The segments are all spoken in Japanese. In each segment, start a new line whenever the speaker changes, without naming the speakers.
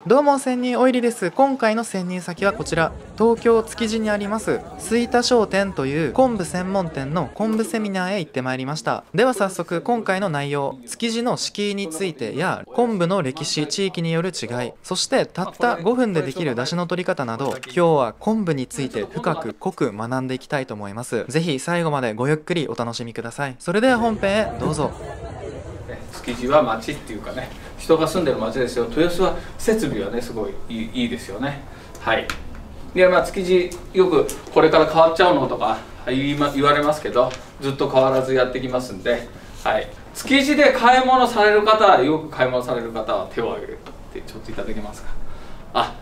どうも仙人おいりです。今回の潜入先はこちら、東京築地にあります吹田商店という昆布専門店の昆布セミナーへ行ってまいりました。では早速今回の内容、築地の敷居についてや昆布の歴史、地域による違い、そしてたった5分でできる出汁の取り方など、今日は昆布について深く濃く学んでいきたいと思います。ぜひ最後までごゆっくりお楽しみください。それでは本編へどうぞ。
築地は町っていうかね、人が住んでる町ですよ。豊洲は設備はねすごいいいですよね。はい。で築地よくこれから変わっちゃうのとか言われますけど、ずっと変わらずやってきますんで、はい。築地で買い物される方は、よく買い物される方は手を挙げるってちょっといただけますか。あ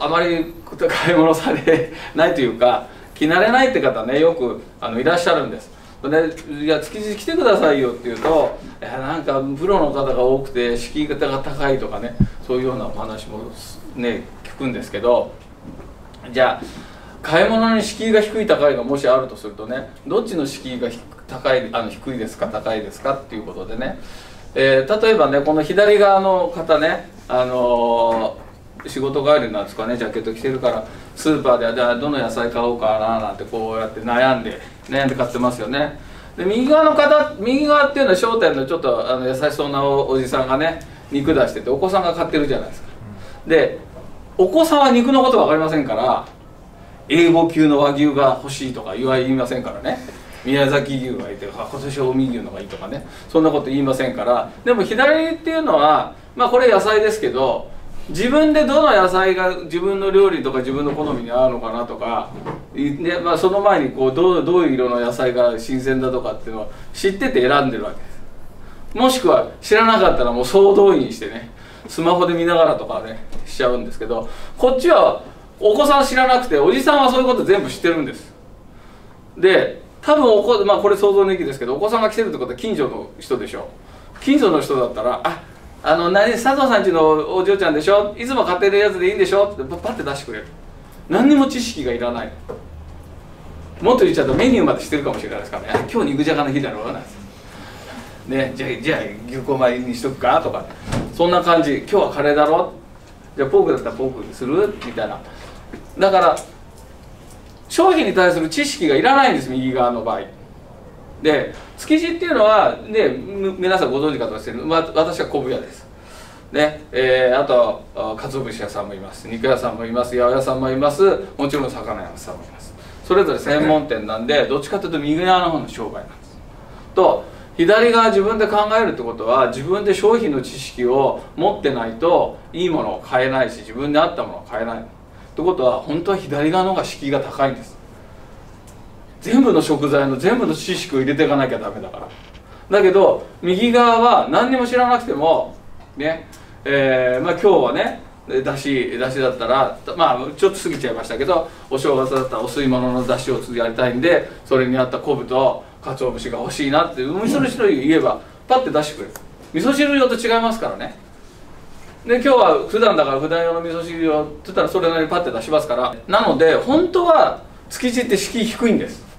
まり買い物されないというか着慣れないって方ね、よくいらっしゃるんです。でいや築地来てくださいよって言うと、なんかプロの方が多くて敷居が高いとかね、そういうようなお話もね聞くんですけど、じゃあ買い物に敷居が低い高いがもしあるとするとね、どっちの敷居が低いですか高いですかっていうことでね、例えばねこの左側の方ね、仕事帰りなんですかね、ジャケット着てるからスーパーでどの野菜買おうかななんてこうやって悩んで買ってますよね。で右側っていうのは商店のちょっと優しそうなおじさんがね肉出してて、お子さんが買ってるじゃないですか。でお子さんは肉のこと分かりませんから、A5級の和牛が欲しいとか言いませんからね、宮崎牛がいて今年は近江牛のがいいとかね、そんなこと言いませんから。でも左っていうのはこれ野菜ですけど、自分でどの野菜が自分の料理とか自分の好みに合うのかなとか、でその前にこうどういう色の野菜が新鮮だとかっていうのを知ってて選んでるわけです。もしくは知らなかったらもう総動員してね、スマホで見ながらとかねしちゃうんですけど、こっちはお子さん知らなくて、おじさんはそういうこと全部知ってるんです。で多分これ想像の域ですけど、お子さんが来てるってことは近所の人でしょ。近所の人だったら佐藤さんちのお嬢ちゃんでしょ、いつも買ってるやつでいいんでしょってパッて出してくれる。何にも知識がいらない。もっと言っちゃうとメニューまでしてるかもしれないですからね。今日肉じゃがの日だろうなんですね。じゃあ牛こまにしとくかとか、そんな感じ。今日はカレーだろ、じゃあポークだったらポークにするみたいな。だから商品に対する知識がいらないんです、右側の場合で。築地っていうのはね、皆さんご存知かとしてる、私は昆布屋ですね。あと鰹節屋さんもいます、肉屋さんもいます、八百屋さんもいます、もちろん魚屋さんもいます。それぞれ専門店なんで、どっちかというと右側の方の商売なんです。と左側自分で考えるってことは、自分で商品の知識を持ってないといいものを買えないし、自分に合ったものを買えないってことは、本当は左側の方が敷居が高いんです。全部の食材の全部の知識を入れていかなきゃダメだから。だけど右側は何にも知らなくてもね、今日はねだしだったらちょっと過ぎちゃいましたけど、お正月だったらお吸い物のだしをやりたいんで、それに合った昆布と鰹節が欲しいなって味噌汁言えばパッて出してくれる。味噌汁用と違いますからね。で今日は普段だから普段用の味噌汁用って言ったらそれなりにパッて出しますから。なので本当は築地って敷居低いんです。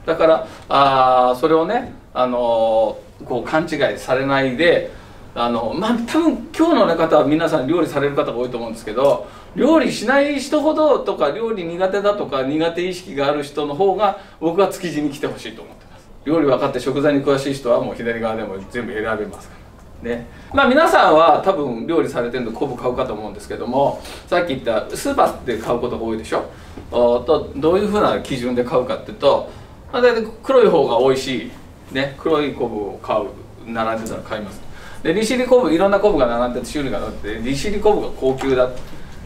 だからそれをねこう勘違いされないで、多分今日の方は皆さん料理される方が多いと思うんですけど、料理しない人ほどとか料理苦手だとか苦手意識がある人の方が僕は築地に来てほしいと思ってます。料理分かって食材に詳しい人はもう左側でも全部選べますからね。皆さんは多分料理されてるので昆布買うかと思うんですけども、さっき言ったスーパーで買うことが多いでしょ。どういうふうな基準で買うかっていうと、大体黒い方が美味しい、ね、黒い昆布を並んでたら買います。で利尻昆布、いろんな昆布が並んでて種類があって、利尻昆布が高級だ。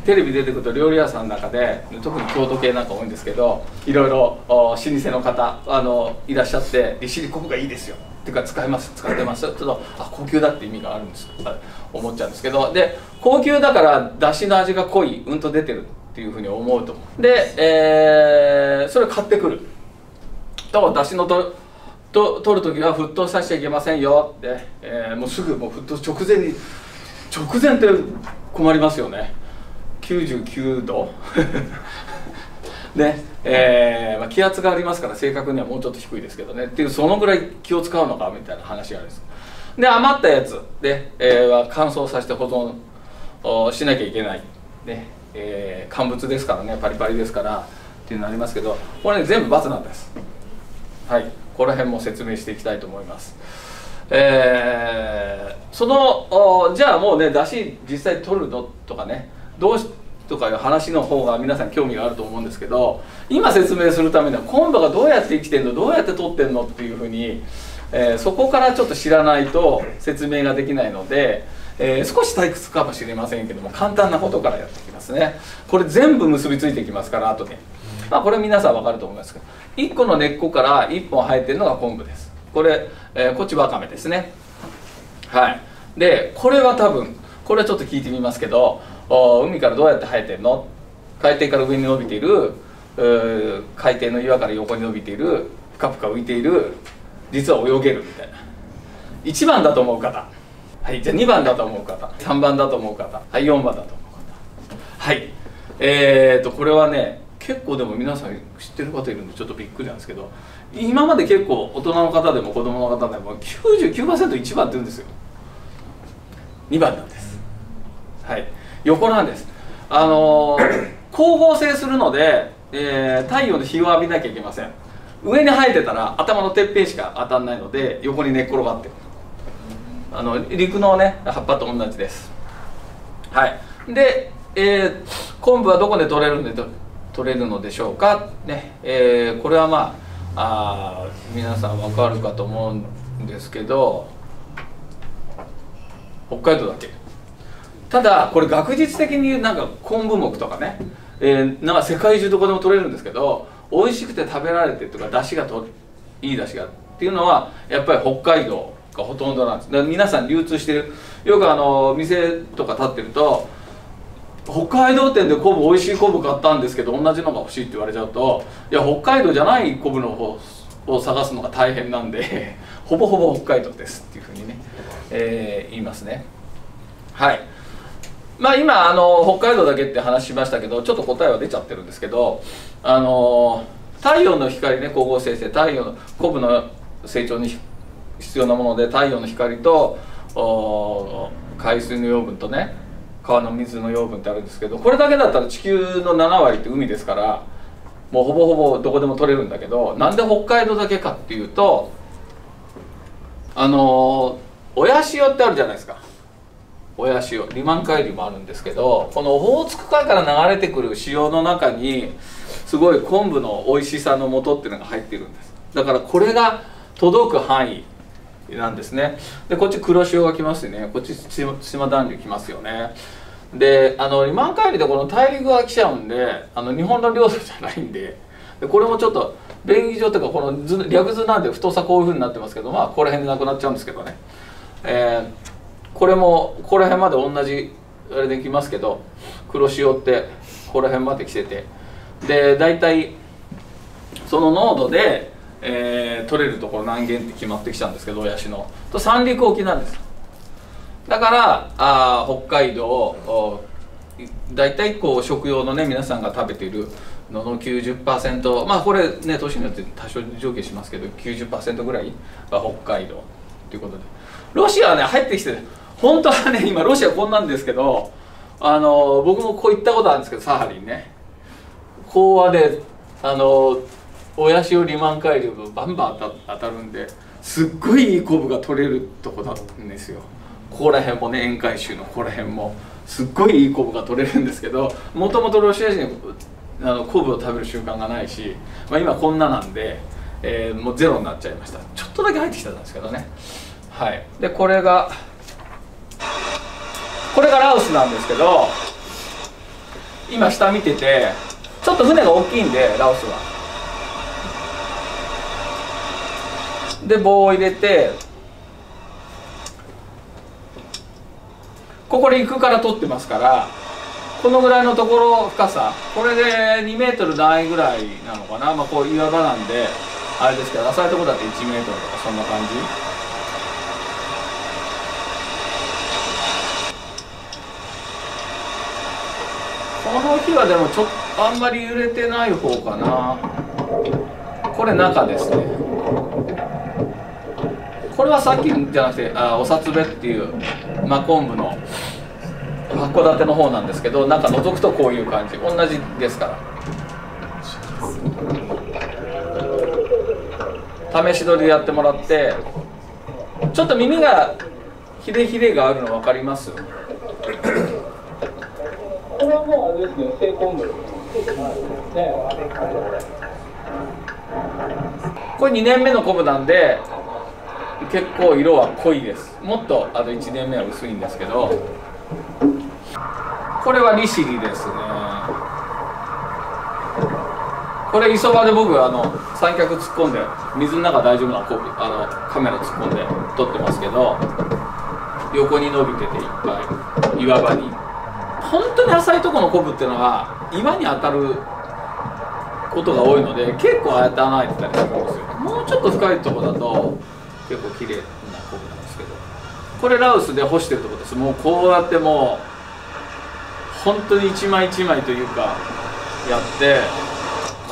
テレビ出てくると料理屋さんの中で、特に京都系なんか多いんですけど、いろいろ老舗の方いらっしゃって、利尻昆布がいいですよっていうか使ってますちょっと高級だって意味があるんです思っちゃうんですけど、で高級だからだしの味が濃い、と出てるっていうふうに思うと思う。で、それ買ってくると、だしの取る時は沸騰させちゃいけませんよって、もうすぐ沸騰直前って困りますよね。99度で、気圧がありますから正確にはもうちょっと低いですけどねっていう、そのぐらい気を使うのかみたいな話があるんです。で余ったやつで、乾燥させて保存しなきゃいけない、ね乾物ですからね、パリパリですからっていうのありますけど、これね全部×なんです。はい、この辺も説明していきたいと思います。じゃあもうね出汁実際取るのとかね、どうしとかいう話の方が皆さん興味があると思うんですけど、今説明するためには昆布がどうやって生きてんの、どうやって取ってんのっていうふうに、そこからちょっと知らないと説明ができないので、少し退屈かもしれませんけども、簡単なことからやっていきますね。これ全部結びついていきますから後で、これ皆さん分かると思いますけど、1個の根っこから1本生えてるのが昆布です。これ、こっちわかめですね。はい。でこれは多分これはちょっと聞いてみますけど、海からどうやって生えてるの、海底から上に伸びている、海底の岩から横に伸びている、ぷかぷか浮いている、実は泳げるみたいな。1番だと思う方、はい、じゃあ2番だと思う方、3番だと思う方、はい、4番だと思う方、はい、これはね結構でも皆さん知ってる方いるんでちょっとびっくりなんですけど、今まで結構大人の方でも子供の方でも 99%1 番って言うんですよ。2番なんです。はい、横なんです。光合成するので、太陽の日を浴びなきゃいけません。上に生えてたら頭のてっぺんしか当たんないので横に寝っ転がってる、陸のね葉っぱと同じです。はい。で、昆布はどこで取れるのでしょうか、ねこれは皆さん分かるかと思うんですけど、北海道だけ。ただこれ学術的になんか昆布目とかね、なんか世界中どこでも取れるんですけど、美味しくて食べられてとかいい出汁がっていうのはやっぱり北海道がほとんどなんです。だから皆さん流通してる、よく店とか立ってると北海道店で昆布美味しい昆布買ったんですけど同じのが欲しいって言われちゃうと、いや北海道じゃない昆布の方を探すのが大変なんでほぼほぼ北海道ですっていうふうにね、言いますね。はい。今北海道だけって話しましたけど、ちょっと答えは出ちゃってるんですけど、太陽の光ね、光合成して太陽の昆布の成長に必要なもので、太陽の光と海水の養分とね川の水の養分ってあるんですけど、これだけだったら地球の7割って海ですから、もうほぼほぼどこでも取れるんだけど、なんで北海道だけかっていうと、親潮ってあるじゃないですか。親潮、リマン海流もあるんですけど、このオホーツク海から流れてくる潮の中にすごい昆布の美味しさの素っていうのが入ってるんです。だからこれが届く範囲なんですね。でこっち黒潮が来ますよね、こっち対馬暖流来ますよね。でリマン海流でこの大陸が来ちゃうんで、日本の領土じゃないんで、これもちょっと便宜上というかこの略図なんで太さこういうふうになってますけど、ここら辺でなくなっちゃうんですけどね、これもここら辺まで同じあれできますけど、黒潮ってここら辺まで来てて、で大体その濃度で、取れるところ何軒って決まってきちゃうんですけど、親父のと三陸沖なんです。だから北海道大体こう食用のね皆さんが食べているのの 90%、これね年によって多少上下しますけど 90% ぐらいが北海道ということで、ロシアはね入ってきて、本当はね今ロシアこんなんですけど、僕もこう行ったことあるんですけど、サハリンね、こうはね親潮リマン海流がバンバン当たるんで、すっごいいい昆布が取れるとこだったんですよ。ここら辺もね沿海州のここら辺もすっごいいい昆布が取れるんですけど、もともとロシア人は昆布を食べる習慣がないし、今こんななんで、もうゼロになっちゃいました。ちょっとだけ入ってきたんですけどね。はい。でこれがラオスなんですけど、今下見ててちょっと船が大きいんで、ラオスはで棒を入れて、ここで陸から取ってますから、このぐらいのところ深さ、これで2メートルないぐらいなのかな、こう岩場なんであれですけど、浅いところだと1メートルとかそんな感じ。この日はでもあんまり揺れてない方かな。これ中ですね。これはさっきじゃなくておさつべっていう昆布の葉函館の方なんですけど、中覗くとこういう感じ、同じですから。試し撮りでやってもらって、ちょっと耳がヒレヒレがあるの分かります？これはもうあれですね、成昆布。これ2年目の昆布なんで結構色は濃いです。もっとあと1年目は薄いんですけど、これは利尻ですね。これ磯場で僕三脚突っ込んで水の中大丈夫なカメラ突っ込んで撮ってますけど、横に伸びてていっぱい岩場に、本当に浅いところの昆布っていうのは岩に当たることが多いので、結構ああやって穴開いてたりするんですよ。もうちょっと深いところだと結構綺麗な昆布なんですけど、これラウスで干してるところです。もうこうやってもう本当に一枚一枚というかやって、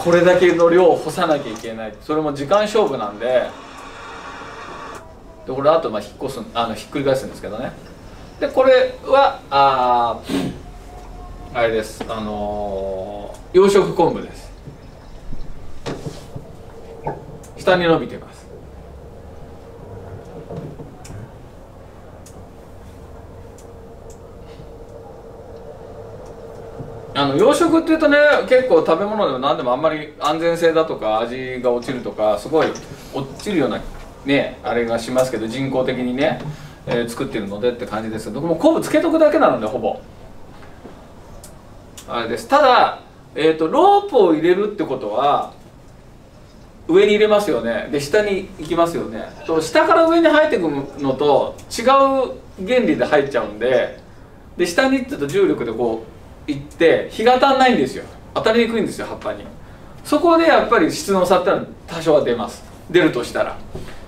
これだけの量を干さなきゃいけない。それも時間勝負なんで、これあとひっくり返すんですけどね。でこれはあれです、養殖昆布です。下に伸びてます。養殖っていうとね、結構食べ物でも何でもあんまり安全性だとか味が落ちるとかすごい落ちるようなねあれがしますけど、人工的にね、作ってるのでって感じですけど、もう昆布つけとくだけなのでほぼあれです。ただ、ロープを入れるってことは上に入れますよね。で下に行きますよね。と下から上に生えていくのと違う原理で入っちゃうんで、下に行ってと重力でこう行って日が当たんないんですよ。当たりにくいんですよ、葉っぱに。そこでやっぱり質の差ってのは多少は出ます。出るとしたら。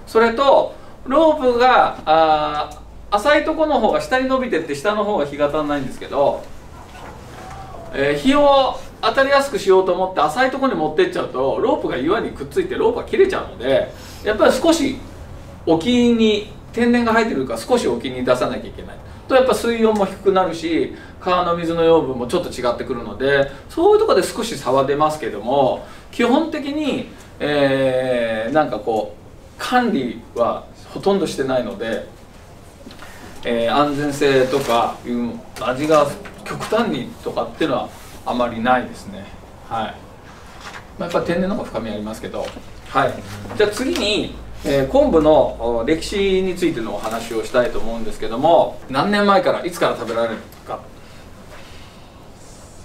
それとロープが浅いところの方が下に伸びてって下の方が日が当たらないんですけど、日を当たりやすくしようと思って浅いところに持ってっちゃうとロープが岩にくっついてロープが切れちゃうので、やっぱり少し沖に天然が生えてるから少し沖に出さなきゃいけないと、やっぱ水温も低くなるし川の水の養分もちょっと違ってくるので、そういうところで少し差は出ますけども、基本的に、なんかこう管理はほとんどしてないので、安全性とかいう味が極端にとかっていうのはあまりないですね。はい。やっぱり天然の方が深みありますけど、はい。じゃあ次に、昆布の歴史についてのお話をしたいと思うんですけども、何年前からいつから食べられるか、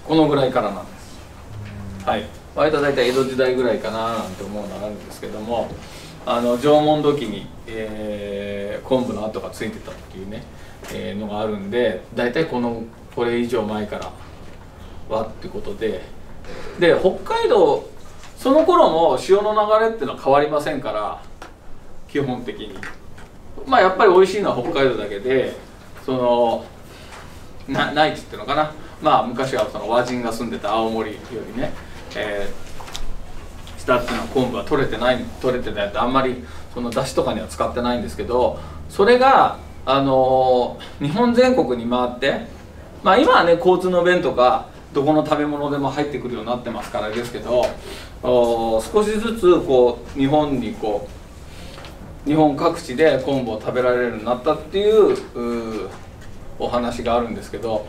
このぐらいからなんです。はい。割と大体江戸時代ぐらいかななんて思うのがあるんですけども、縄文土器に、昆布の跡がついてたっていうね、のがあるんで、大体これ以上前からはってことで、北海道その頃も潮の流れっていうのは変わりませんから、基本的にやっぱり美味しいのは北海道だけで、内地っていうのかな、昔は和人が住んでた青森よりね、下っていうのは昆布は取れてないってあんまり出汁とかには使ってないんですけど、それが日本全国に回って、今はね交通の便とかどこの食べ物でも入ってくるようになってますからですけど、少しずつ日本各地で昆布を食べられるようになったっていうお話があるんですけど、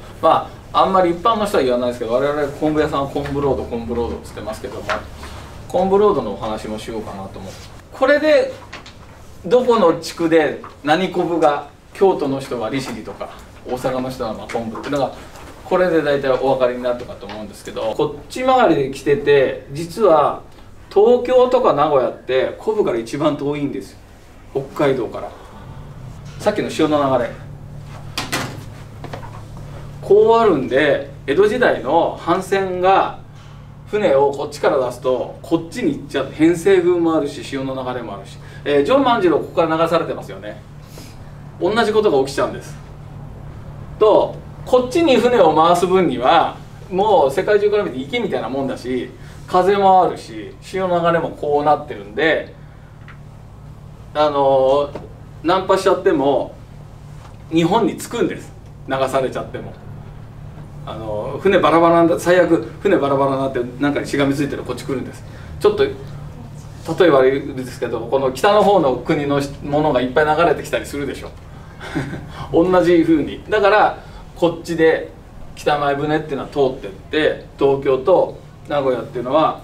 あんまり一般の人は言わないですけど、我々昆布屋さんは昆布ロード昆布ロードっつってますけども、昆布ロードのお話もしようかなと思う。これでどこの地区で何昆布が、京都の人は利尻とか大阪の人は昆布っていうのがこれで大体お分かりになったかと思うんですけど、こっち回りで来てて、実は東京とか名古屋って昆布から一番遠いんですよ、北海道から。さっきの潮の流れこうあるんで、江戸時代の帆船が船をこっちから出すとこっちに行っちゃう。偏西風もあるし潮の流れもあるし、ジョン万次郎ここから流されてますよね。同じことが起きちゃうんです。とこっちに船を回す分にはもう世界中から見て池みたいなもんだし、風もあるし潮の流れもこうなってるんで、ナンパしちゃっても日本に着くんです、流されちゃっても。船バラバラなんだ、最悪船バラバラになってなんかにしがみついてるこっち来るんです。ちょっと例えばあれですけど、この北の方の国のものがいっぱい流れてきたりするでしょ同じ風に。だからこっちで北前船っていうのは通ってって、東京と名古屋っていうのは、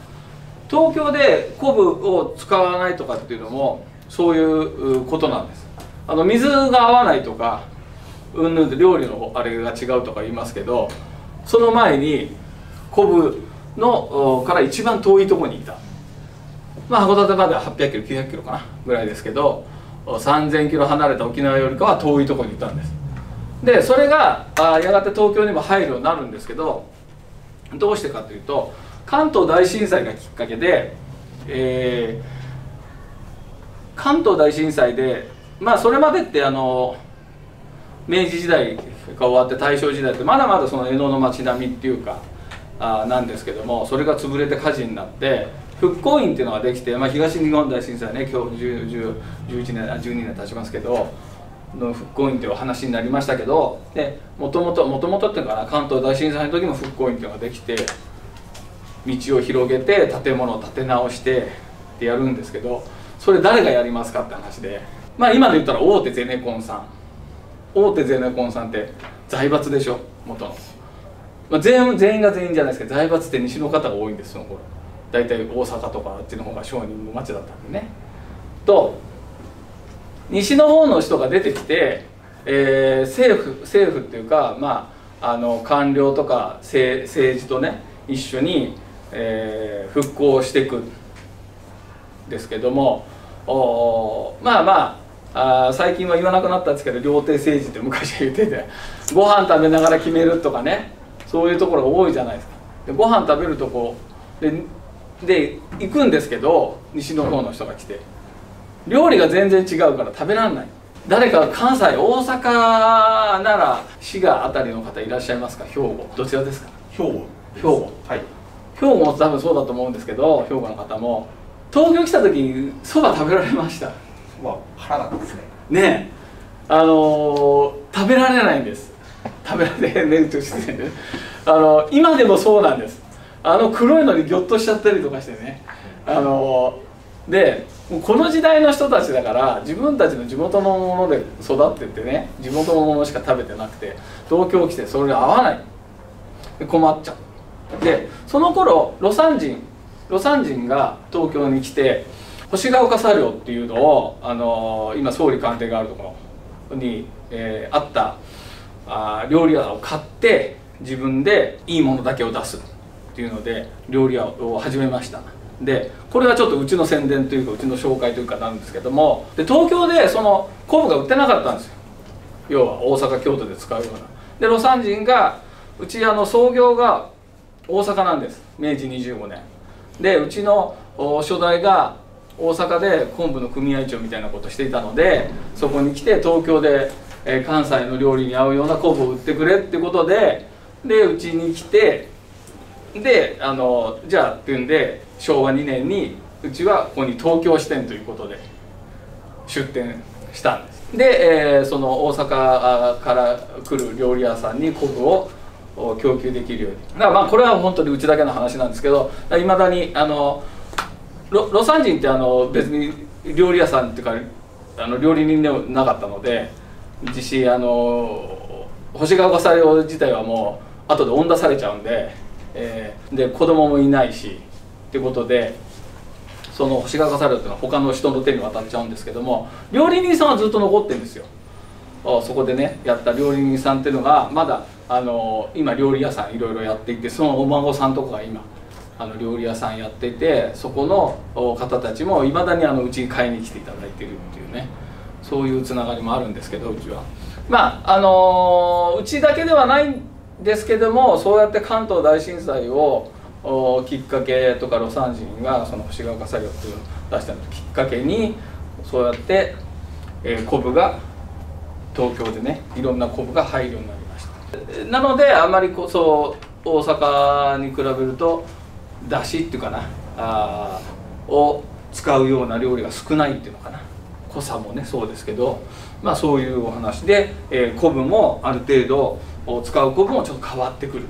東京で昆布を使わないとかっていうのもそういうことなんです。水が合わないとかうんぬんで料理のあれが違うとか言いますけど、その前に昆布のから一番遠いところにいた、函館までは800キロ900キロかなぐらいですけど、3000キロ離れた沖縄よりかは遠いところにいたんです。でそれがやがて東京にも入るようになるんですけど、どうしてかというと、関東大震災がきっかけで、関東大震災でそれまでって明治時代が終わって大正時代ってまだまだその江戸の町並みっていうかなんですけども、それが潰れて火事になって復興院っていうのができて、東日本大震災ね、今日11年12年経ちますけどの復興院っていう話になりましたけど、でもともとっていうかな、関東大震災の時も復興院っていうのができて、道を広げて建物を建て直してってやるんですけど、それ誰がやりますかって話で、今で言ったら大手ゼネコンさん、大手ゼネコンさんって財閥でしょ元の、全員が全員じゃないですけど、財閥って西の方が多いんです、その頃。大体大阪とかあっちの方が商人の町だったんでね。と西の方の人が出てきて、政府っていうか、官僚とか政治とね一緒に、復興していくんですけども、最近は言わなくなったんですけど、料亭政治って昔は言ってて、ご飯食べながら決めるとかね、そういうところが多いじゃないですか。でご飯食べるとこで行くんですけど、西の方の人が来て料理が全然違うから食べられない。誰か関西、大阪、奈良、滋賀あたりの方いらっしゃいますか？兵庫、どちらですか？
兵庫。
はい。兵庫も多分そうだと思うんですけど、兵庫の方も東京来た時にそば食べられました？
腹なんですね。
ねえ、食べられないんです。食べられないとしてね、今でもそうなんです。黒いのにギョッとしちゃったりとかしてね、でこの時代の人たちだから、自分たちの地元のもので育ってってね、地元のものしか食べてなくて、東京来てそれが合わない、で困っちゃう。でその頃魯山人が東京に来て、星ヶ丘茶寮っていうのを今総理官邸があるところに、あった料理屋を買って、自分でいいものだけを出すっていうので料理屋を始めました。でこれはちょっとうちの宣伝というか、うちの紹介というかなんですけども、で東京でその昆布が売ってなかったんですよ。要は大阪京都で使うような。で魯山人が、うち創業が大阪なんです、明治25年で、うちの初代が大阪で昆布の組合長みたいなことをしていたので、そこに来て東京で関西の料理に合うような昆布を売ってくれってことで、うちに来て、でじゃあっていうんで、昭和2年にうちはここに東京支店ということで出店したんです。で、その大阪から来る料理屋さんに昆布を供給できるように。だからこれは本当にうちだけの話なんですけど、いまだに魯山人って別に料理屋さんっていうか料理人でもなかったので、実施星ヶ丘茶寮自体はもう後で恩出されちゃうんで、で子供もいないしっていうことで、その星ヶ丘茶寮っていうのは他の人の手に渡っちゃうんですけども、料理人さんはずっと残ってるんですよ。そこでねやった料理人さんっていうのがまだ今料理屋さんいろいろやっていて、そのお孫さんとかが今料理屋さんやっていて、そこの方たちもいまだにうちに買いに来ていただいているっていうね、そういうつながりもあるんですけど、うちはうちだけではないんですけども、そうやって関東大震災をきっかけとか、魯山人がその星ヶ丘茶寮っていうのを出したのをきっかけに、そうやって昆布が東京でね、いろんな昆布が入るようになりました。なのであまり大阪に比べるとだしっていうかなを使うような料理が少ないっていうのかな、濃さもねそうですけど、そういうお話で、昆布もある程度使う昆布もちょっと変わってくる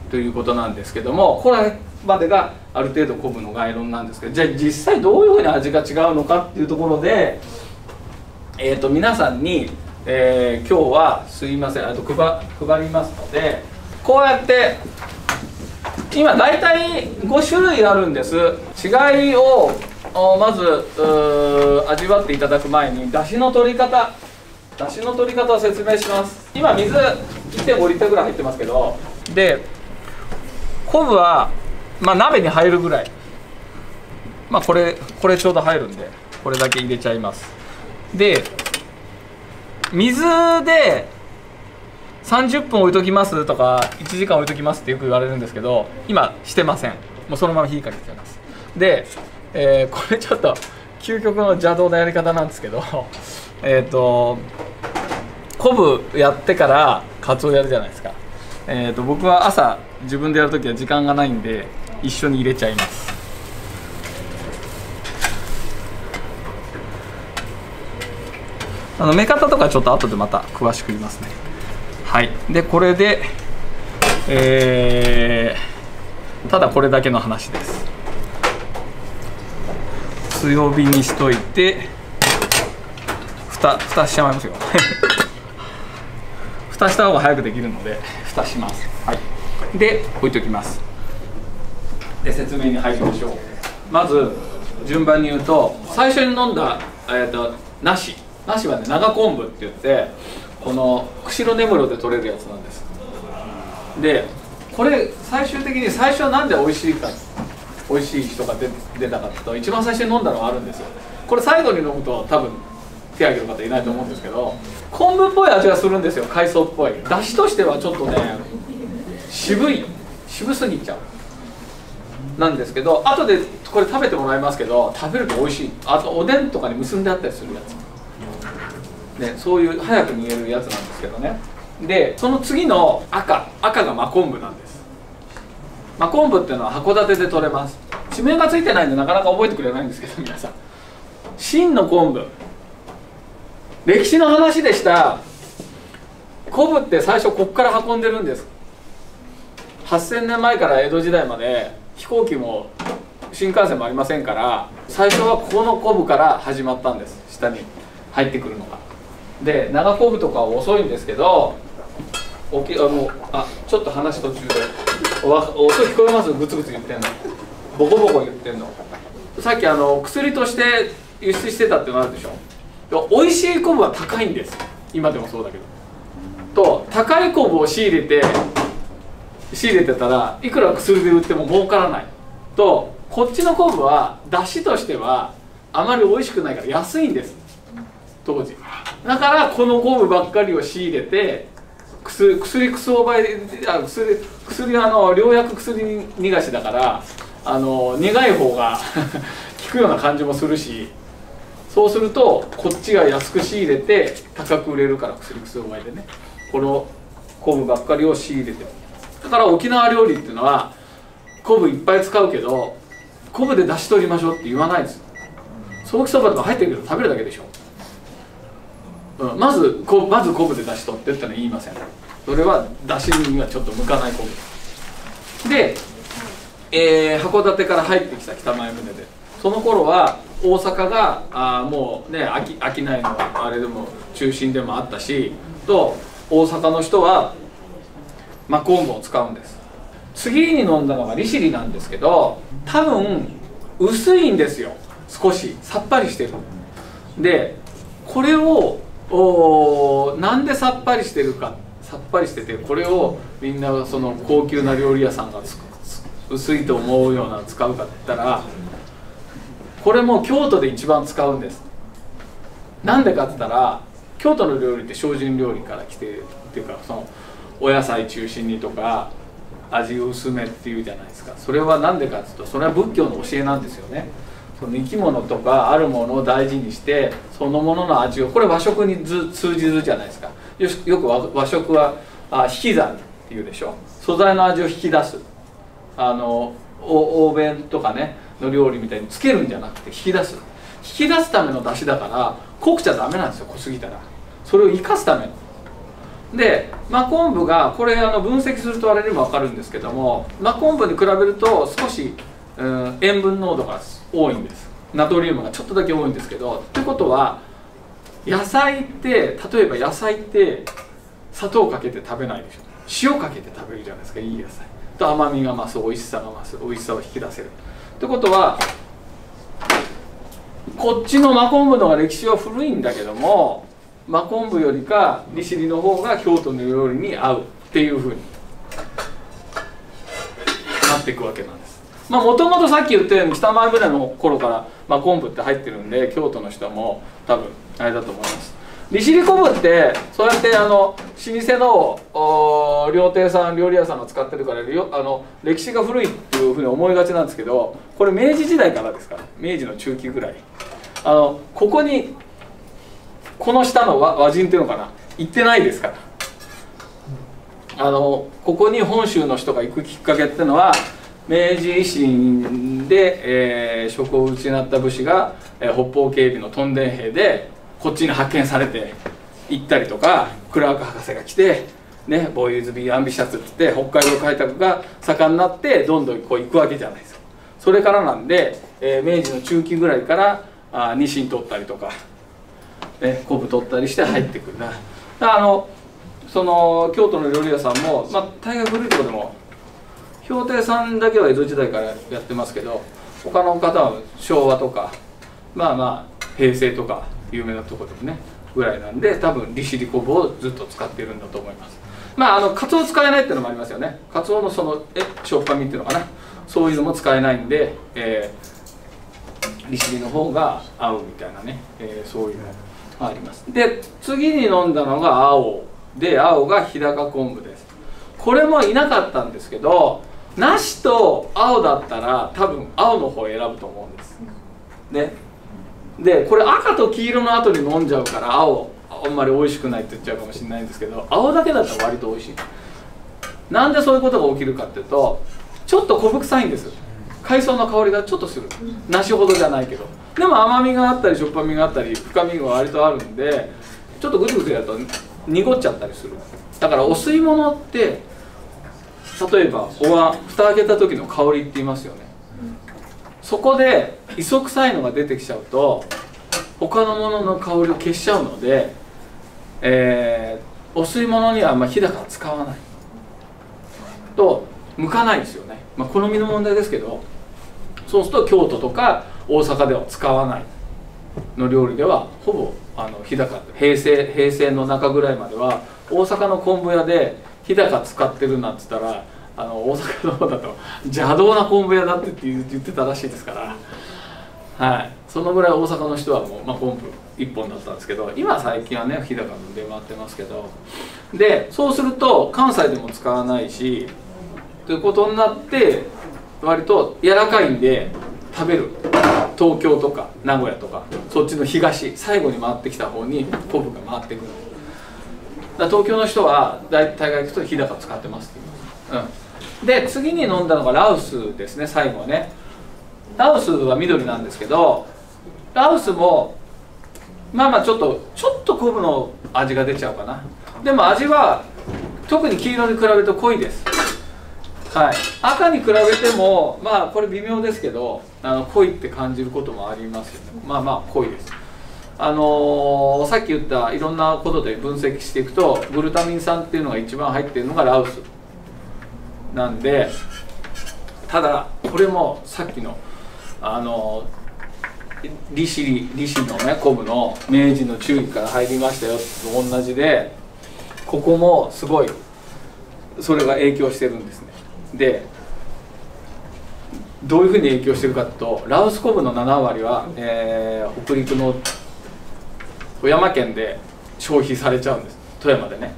ということなんですけども、これまでがある程度昆布の概論なんですけど、じゃあ実際どういうふうに味が違うのかっていうところで、皆さんに、今日はすいません配りますので、こうやって今大体5種類あるんです。違いをまず味わっていただく前にだしの取り方を説明します。今水 1.5 リットルぐらい入ってますけど、で昆布は、鍋に入るぐらい、これちょうど入るんでこれだけ入れちゃいます。で水で30分置いときますとか1時間置いときますってよく言われるんですけど、今してません。もうそのまま火かけちゃいます。で、これちょっと究極の邪道なやり方なんですけど昆布やってからカツオやるじゃないですか。僕は朝自分でやるときは時間がないんで一緒に入れちゃいます。目方とかちょっと後でまた詳しく言いますね。はい、でこれで、ただこれだけの話です。強火にしといて蓋しちゃいますよ蓋した方が早くできるので蓋します。はい、で置いときます。で説明に入りましょう。まず順番に言うと、最初に飲んだ梨はね、長昆布って言ってこの釧路根室で取れるやつなんです。でこれ最終的に最初はなんで美味しい人が出たかっていうと、一番最初に飲んだのがあるんですよ。これ最後に飲むと多分手挙げる方いないと思うんですけど、昆布っぽい味がするんですよ。海藻っぽい。だしとしてはちょっとね渋すぎちゃうなんですけど、後でこれ食べてもらいますけど、食べると美味しい。あとおでんとかに結んであったりするやつね、そういう早く煮えるやつなんですけどね。でその次の赤が真昆布なんです。真昆布っていうのは函館で取れます。地名がついてないんでなかなか覚えてくれないんですけど、皆さん真の昆布、歴史の話でした。昆布って最初ここから運んでるんです。8000年前から江戸時代まで飛行機も新幹線もありませんから、最初はここの昆布から始まったんです。下に入ってくるのが。で長昆布とかは遅いんですけど、ちょっと話途中で音聞こえます？グツグツ言ってんの、ボコボコ言ってんの。さっき薬として輸出してたってのあるでしょ。美味しい昆布は高いんです。今でもそうだけど。と高い昆布を仕入れてたらいくら薬で売っても儲からないと、こっちの昆布は出汁としてはあまり美味しくないから安いんです、当時。だからこの昆布ばっかりを仕入れて、薬は良薬薬逃がしだから、苦い方が効くような感じもするし、そうするとこっちが安く仕入れて高く売れるから、薬を巻いてね、この昆布ばっかりを仕入れてる。だから沖縄料理っていうのは昆布いっぱい使うけど、昆布で出し取りましょうって言わないです。ソーキそばとか入ってるけど食べるだけでしょ。まず昆布で出し取ってってのは言いません。それは出汁にはちょっと向かない昆布で、函館から入ってきた北前船で、その頃は大阪がもうね商いのあれでも中心でもあったし、と大阪の人は真昆布を使うんです。次に飲んだのが利尻なんですけど、多分薄いんですよ。少しさっぱりしてる。でこれをなんでさっぱりしてるか、さっぱりしてて、これをみんなその高級な料理屋さんが薄いと思うような使うかって言ったら、これも京都で一番使うんです。なんでかって言ったら、京都の料理って精進料理から来てるっていうか、そのお野菜中心にとか味薄めっていうじゃないですか。それは何でかっていうと、それは仏教の教えなんですよね。その生き物とかあるものを大事にして、そのものの味を、これ和食に通じるじゃないですか。よく和食は引き算っていうでしょ。素材の味を引き出す、欧米とかねの料理みたいにつけるんじゃなくて引き出すための出汁だから、濃くちゃダメなんですよ。濃すぎたら。それを生かすためので真昆布がこれ分析するとあれにも分かるんですけども、真昆布に比べると少し、塩分濃度が多いんです。ナトリウムがちょっとだけ多いんですけど、ってことは野菜って例えば野菜って砂糖かけて食べないでしょ。塩かけて食べるじゃないですか。いい野菜と甘みが増す、美味しさが増す、美味しさを引き出せるってことは、こっちの真昆布の方が歴史は古いんだけども、真昆布よりか利尻の方が京都の料理に合うっていうふうになっていくわけなんです。もともとさっき言ったように北前船の頃から真昆布って入ってるんで、京都の人も多分あれだと思います。利尻昆布ってそうやって老舗の料亭さん、料理屋さんが使ってるから歴史が古いっていうふうに思いがちなんですけど、これ明治時代からですから、明治の中期ぐらいここにこの下の和人っていうのかな、行ってないですから。ここに本州の人が行くきっかけっていうのは、明治維新で、職を失った武士が、北方警備の屯田兵でこっちに派遣されて行ったりとか、クラーク博士が来て、ね、ボーイズ・ビー・アンビシャスって言って北海道開拓が盛んになってどんどんこう行くわけじゃないですか。それからなんで、明治の中期ぐらいからニシン取ったりとか、ね、昆布取ったりして入ってくるな。その京都の料理屋さんも、大概古いとこでも氷亭さんだけは江戸時代からやってますけど、他の方は昭和とか平成とか有名なところでもねぐらいなんで、多分利尻昆布をずっと使っているんだと思います。カツオ使えないっていうのもありますよね。カツオのそのしょっぱみっていうのかな、そういうのも使えないんで、利尻の方が合うみたいなね、そういうのがあります。で次に飲んだのが青で、青が日高昆布です。これもいなかったんですけど、梨と青だったら多分青の方を選ぶと思うんですね。でこれ赤と黄色の後に飲んじゃうから青あんまり美味しくないって言っちゃうかもしれないんですけど、青だけだったら割と美味しい。なんでそういうことが起きるかっていうと、ちょっと昆布臭いんです。海藻の香りがちょっとする。梨ほどじゃないけど、でも甘みがあったりしょっぱみがあったり深みが割とあるんで、ちょっとグツグツやると濁っちゃったりする。だからお吸い物って例えばお椀蓋開けた時の香りって言いますよね。そこで磯臭いのが出てきちゃうと他のものの香りを消しちゃうので、お吸い物には日高は使わないと向かないですよね。好みの問題ですけど、そうすると京都とか大阪では使わないの料理ではほぼ日高、平成の中ぐらいまでは大阪の昆布屋で日高使ってるなんて言ったら、大阪の方だと邪道な昆布屋だって言ってたらしいですから、はい、そのぐらい大阪の人はもう、昆布一本だったんですけど、今最近はね日高の出回ってますけど、でそうすると関西でも使わないしということになって、割と柔らかいんで食べる東京とか名古屋とかそっちの東最後に回ってきた方に昆布が回ってくる。だ東京の人は大概行くと日高使ってますって言います。で次に飲んだのがラウスですね。最後ね、ラウスは緑なんですけど、ラウスもちょっと昆布の味が出ちゃうかな。でも味は特に黄色に比べると濃いです。はい、赤に比べてもこれ微妙ですけど濃いって感じることもありますよね。濃いです。さっき言ったいろんなことで分析していくと、グルタミン酸っていうのが一番入っているのがラウスなんで、ただこれもさっきの利尻のね昆布の明治の中期から入りましたよと同じで、ここもすごいそれが影響してるんですね。でどういうふうに影響してるかというと、ラウス昆布の7割は、北陸の富山県で消費されちゃうんです。富山でね。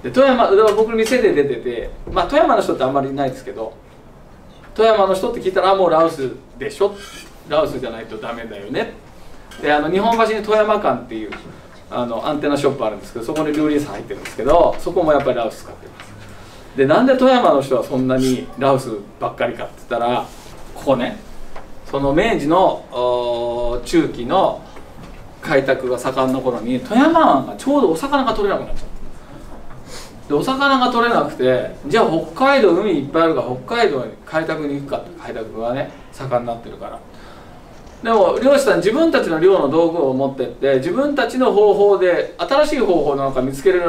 で富山では僕の店で出てて、富山の人ってあんまりいないですけど、富山の人って聞いたらもうラウスでしょ、ラウスじゃないとダメだよね。で日本橋に富山館っていうアンテナショップあるんですけど、そこに料理屋さん入ってるんですけど、そこもやっぱりラウス使ってます。でなんで富山の人はそんなにラウスばっかりかって言ったら、ここね、その明治の中期の開拓が盛んな頃に富山湾がちょうどお魚が取れなくなっちゃった。でお魚が取れなくて、じゃあ北海道海いっぱいあるから北海道に開拓に行くかって、開拓がね盛んになってるから。でも漁師さん自分たちの漁の道具を持ってって自分たちの方法で新しい方法なんか見つける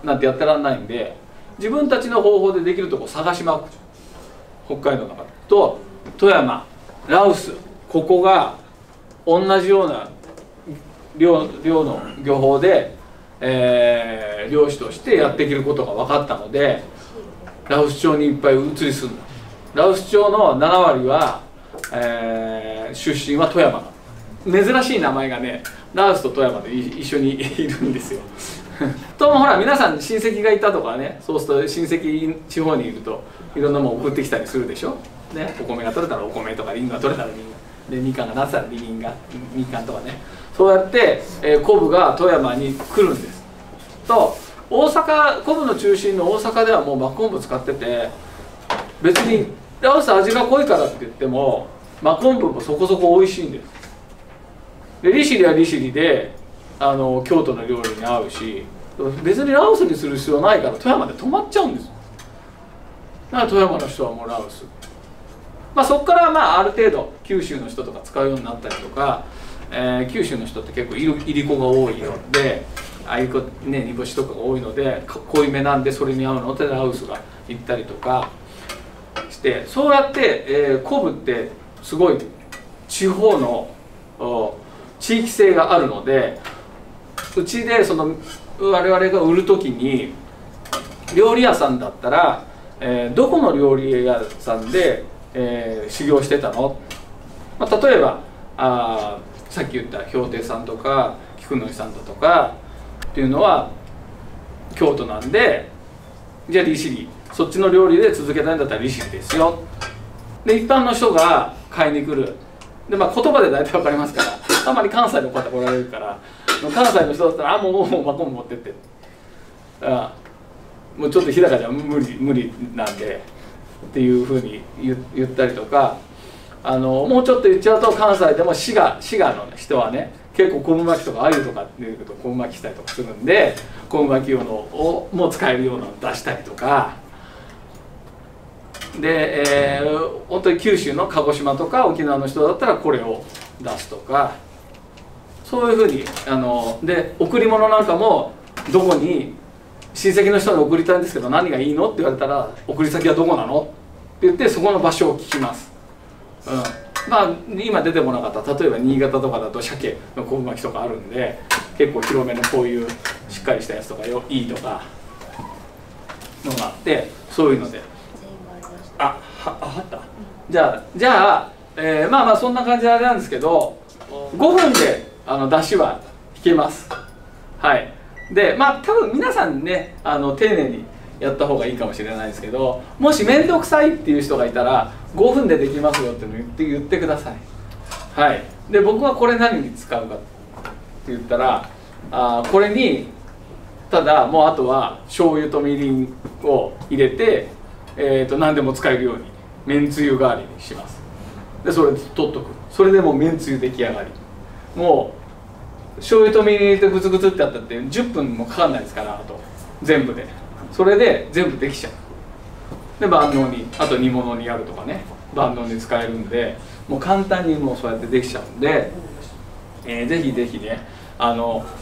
なんてやってらんないんで、自分たちの方法でできるとこ探しまくる。北海道の中と富山、羅臼、ここが同じような漁の漁法で、漁師としてやっていけることが分かったので、羅臼町にいっぱい移り住んだ。羅臼町の7割は、出身は富山なの。珍しい名前がね、羅臼と富山で一緒にいるんですよ。ともほら皆さん親戚がいたとかね、そうすると親戚地方にいるといろんなもの送ってきたりするでしょ。ね、お米が取れたらお米とかリンゴが取れたらリンゴで、みかんがなってたらみかんとかね、そうやって、昆布が富山に来るんです。と大阪、昆布の中心の大阪ではもう真昆布使ってて、別に羅臼味が濃いからって言っても真昆布もそこそこ美味しいんです。で利尻は利尻で京都の料理に合うし、別に羅臼にする必要ないから富山で止まっちゃうんです。だから富山の人はもう羅臼、そこからある程度九州の人とか使うようになったりとか、九州の人って結構いりこが多いので、あいこね煮干しとかが多いので濃いめなんで、それに合うのって羅臼がいったりとかして、そうやって、昆布ってすごい地方の地域性があるので、うちで我々が売る時に料理屋さんだったら、どこの料理屋さんで、修行してたの、例えばさっき言った氷亭さんとか菊野さんだとかっていうのは京都なんで、じゃあ利尻、そっちの料理で続けたいんだったら利尻ですよ。で一般の人が買いに来る。で言葉で大体分かりますから、たまに関西の方来られるから、関西の人だったら「もうマコン持ってって」もうちょっと日高じゃ無理なんでっていうふうに言ったりとか、もうちょっと言っちゃうと関西でも滋賀の人はね、結構昆布巻きとか鮎とかっていうと昆布巻きしたりとかするんで、昆布巻き用のをも使えるようなのを出したりとかで、本当に九州の鹿児島とか沖縄の人だったらこれを出すとか、そういうふうにで贈り物なんかもどこに親戚の人に送りたいんですけど何がいいのって言われたら送り先はどこなのって言ってそこの場所を聞きます。今出てこなかった例えば新潟とかだと鮭の昆布巻きとかあるんで、結構広めのこういうしっかりしたやつとかいいとかのがあって、そういうのであったじゃあそんな感じであれなんですけど、5分で出汁は引けます。はい。で多分皆さんね丁寧にやった方がいいかもしれないですけど、もし面倒くさいっていう人がいたら5分でできますよっていうのを言ってください。はい。で僕はこれ何に使うかって言ったらこれにただもうあとは醤油とみりんを入れて、何でも使えるようにめんつゆ代わりにします。でそれで取っとく。それでもうめんつゆ出来上がり。もう醤油とみりん入れてグツグツってやったって10分もかかんないですから、あと全部でそれで全部できちゃう。で万能にあと煮物にやるとかね、万能に使えるんで、もう簡単にもうそうやってできちゃうんで、ぜひぜひね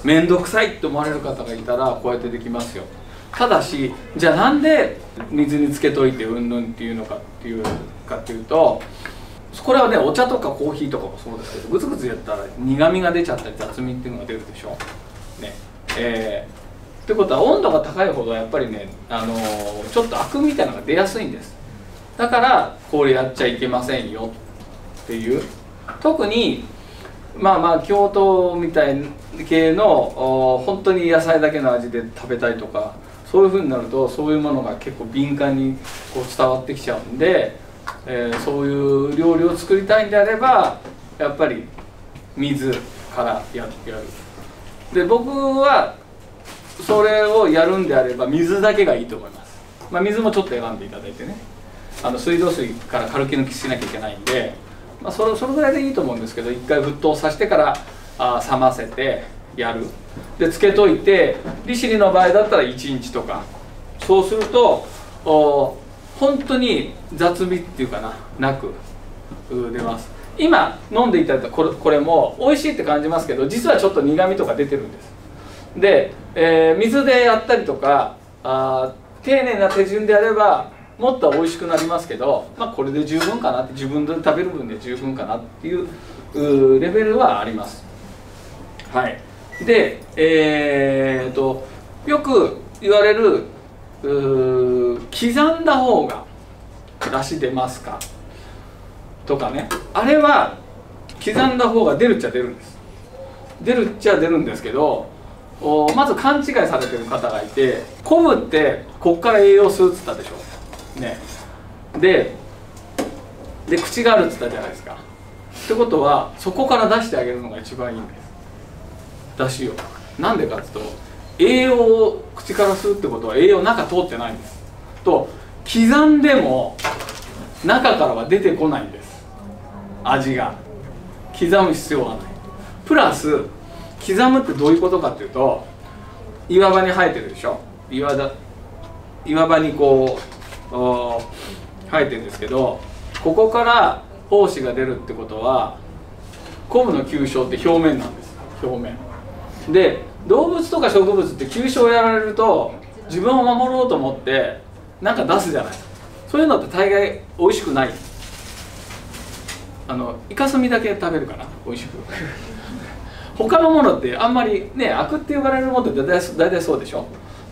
面倒くさいって思われる方がいたらこうやってできますよ。ただしじゃあなんで水につけといてうんぬんっていうのかっていうと、これはねお茶とかコーヒーとかもそうですけど、グツグツやったら苦みが出ちゃったり雑味っていうのが出るでしょ。ねってことは温度が高いほどやっぱりねちょっとアクみたいなのが出やすいんです。だからこれやっちゃいけませんよっていう。特に京都みたい系の本当に野菜だけの味で食べたいとか、そういうふうになるとそういうものが結構敏感にこう伝わってきちゃうんで、そういう料理を作りたいんであればやっぱり水からやる。で僕はそれをやるんであれば水だけがいいと思います。水もちょっと選んでいただいてね、水道水から軽く抜きしなきゃいけないんで、それぐらいでいいと思うんですけど、一回沸騰させてから冷ませてやる。でつけといて、利尻の場合だったら1日とかそうすると本当に雑味っていうかなく出ます。今飲んでいただいたこれも美味しいって感じますけど、実はちょっと苦みとか出てるんです。で、水でやったりとか丁寧な手順でやればもっと美味しくなりますけど、これで十分かなって、自分で食べる分で十分かなっていうレベルはあります。はい。で、よく言われる刻んだ方が出汁出ますかとかね、あれは刻んだ方が出るっちゃ出るんです。出るっちゃ出るんですけど、まず勘違いされてる方がいて、昆布ってこっから栄養吸うっつったでしょ、ね、で口があるっつったじゃないですか。ってことはそこから出してあげるのが一番いいんです、出汁を。なんでかっていうと、栄養を口から吸うってことは栄養中通ってないんです。と刻んでも中からは出てこないんです、味が。刻む必要はない。プラス刻むってどういうことかっていうと、岩場に生えてるでしょ、岩場にこう生えてるんですけど、ここから胞子が出るってことは昆布の吸収って表面なんです。表面で、動物とか植物って吸収をやられると自分を守ろうと思ってなんか出すじゃない。そういうのって大概美味しくない。イカスミだけ食べるかな、美味しく他のものってあんまりね、アクって呼ばれるものって大体そうでしょ。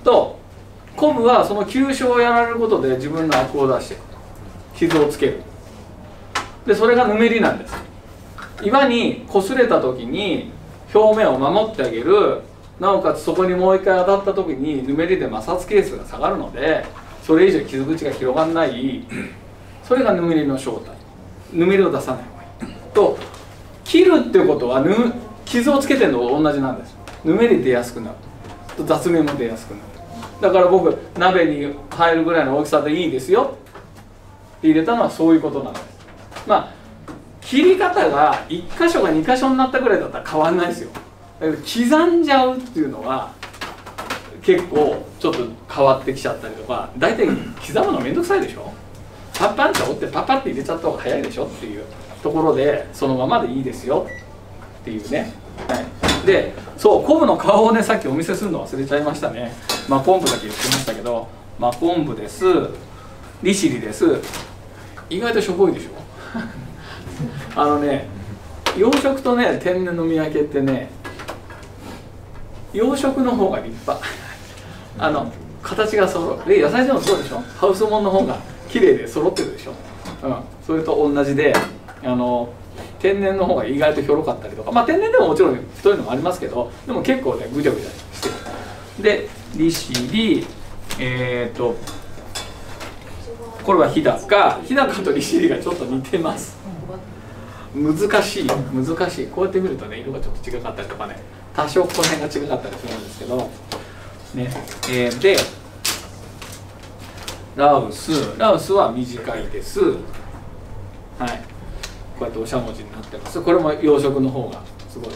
と昆布はその吸収をやられることで自分のアクを出して傷をつける。でそれがぬめりなんです。岩に擦れた時に表面を守ってあげる、なおかつそこにもう一回当たった時にぬめりで摩擦係数が下がるので、それ以上傷口が広がらない、それがぬめりの正体。ぬめりを出さない方がいいと、切るっていうことは傷をつけてるのと同じなんです。ぬめり出やすくなる、雑味も出やすくなる。だから僕鍋に入るぐらいの大きさでいいですよって入れたのはそういうことなんです。切り方が1箇所が2箇所になったぐらいだったら変わんないですよ。だけど刻んじゃうっていうのは結構ちょっと変わってきちゃったりとか、大体刻むのめんどくさいでしょ。パッパンって折ってパッパって入れちゃった方が早いでしょっていうところで、そのままでいいですよっていうね。はい、でそう、昆布の顔をね、さっきお見せするの忘れちゃいましたね。昆布だけ言ってましたけど、昆布です、利尻です。意外としょぼいでしょ養殖とね天然の見分けってね、養殖の方が立派形が揃う。で野菜でもそうでしょ、ハウスもんの方が綺麗で揃ってるでしょ、それと同じで天然の方が意外とひょろかったりとか、天然でももちろん太いのもありますけど、でも結構ねぐちゃぐちゃしてる。で利尻、これは日高と利尻がちょっと似てます。難しい、こうやって見るとね色がちょっと違かったりとかね、多少この辺が違かったりするんですけどね。でラウスは短いです。はい、こうやっておしゃもじになってます。これも養殖の方がすごい、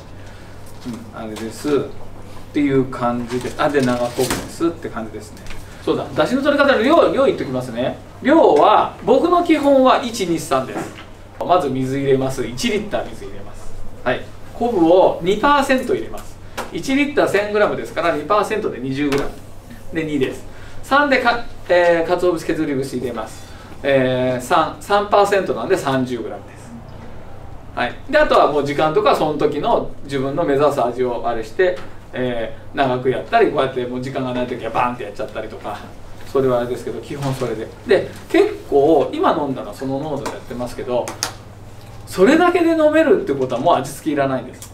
あれですっていう感じです。で長昆布ですって感じですね。そうだ、出汁の取り方の量言っておきますね。量は僕の基本は123です。まず水入れます。1リッター水入れます。はい、昆布を 2% 入れます。1リッター 1000g ですから 2% で 20g で2です。3でかつお節削り節入れます。3% なんで 30g です。はい、であとはもう時間とかその時の自分の目指す味をあれして、長くやったり、こうやってもう時間がない時はバーンってやっちゃったりとか、それはあれですけど、基本それで。で結構今飲んだのはその濃度でやってますけど、それだけで飲めるってことはもう味付けいらないんです。